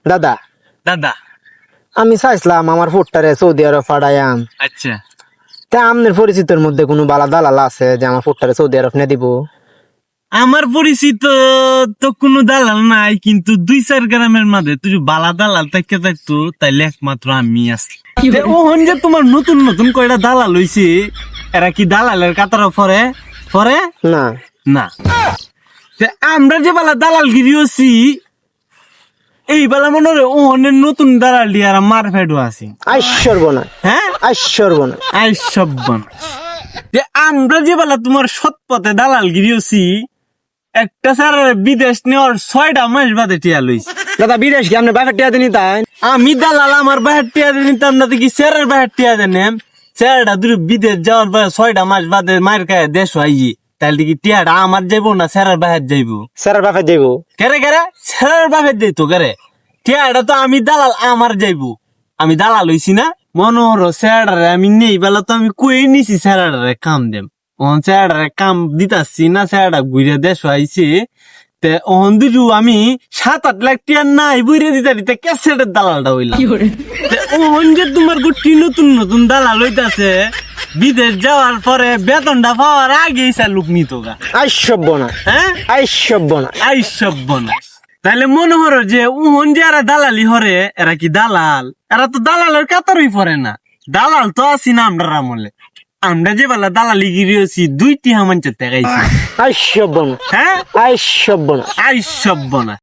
দাদা দাদা। আমি চাইছিলাম আমার ফুটটারে সৌদি আরব পাঠাইয়াম। আচ্ছা, তা আপনার পরিচিতের মধ্যে কোনো বালা দালাল আছে যে আমার ফুটটারে সৌদি আরব নিয়ে দিব? আমার পরিচিত তো কোনো দালাল নাই, কিন্তু 2-4 গ্রামের মাঝে তুই বালা দালাল থেকে থাকতো তাইলে একমাত্র আমি আছি। ওহন যে তোমার নতুন নতুন কয়টা দালাল হইছে, এরা কি দালালের কাতারে পরে পরে না না? তে আমরা যে বালা দালালগিরি হচ্ছি, এই বেলা মনে হয় ওহনের নতুন দালাল দিয়ে আর মার ফেডো আছি। আইশ্বর্বনা হ্যাঁ, আইশ্বর্বনা। আই সব্বন। যে আমরা যে বেলা তোমার সৎ পথে দালালগিরি হচ্ছি, একটা স্যার বিদেশ নেওয়ার 6টা মাস বাদে টিয়া লইছে। দাদা বিদেশ কি আপনি বাপের টিয়া দিনি তাই? আমি দালাল আমার বাহের টিয়া দিয়ে নিতাম না, দেখি স্যারের বাহের টিয়া দেন স্যারটা দূরে বিদেশ যাওয়ার পরে 6টা মাস বাদে মায়ের কাছে দেশ হইয়ে, তাহলে কি টিয়াটা আমার যাইবো না স্যারের বাহের যাইবো? স্যারের বাপের যাইব। কেরে কেরে স্যারের বাহের যাইতো কেরে? টিয়াটা তো আমি দালাল আমার যাইবো, আমি দালাল হইছি না। মনোহর স্যারারে আমি নেই বেলা তো আমি কই নিছি স্যারারে কাম দেম, ওহন স্যারারে কাম দিতাছি না, স্যারটা ঘুরে দেশ আইছে। তে ওহন দিলু আমি 7-8 লাখ টিয়া নাই বুঝে দিতে দিতে ক্যাসেটের দালালটা হইলাম। তে ওহন যে তোমার গুটি নতুন নতুন দালাল হইতাছে, বিদেশ যাওয়ার পরে বেতনটা পাওয়ার আগেই লোক নিত গা। আইশ্বর্বনা হ্যাঁ, আইশ্বর্বনা। আই সব বনা। তাইলে মনে হলো যে উহন যে এরা দালালি হরে, এরা কি দালাল? এরা তো দালালের কাতারই পড়ে না। দালাল তো আছি না আমরা আমলে। আমরা যে বেলা দালালি গিরিয়েছি 2টি হামাঞ্চে তেগাইছি। আইশ্বর্বনা হ্যাঁ, আইশ্বর্বনা। আই সব বনা।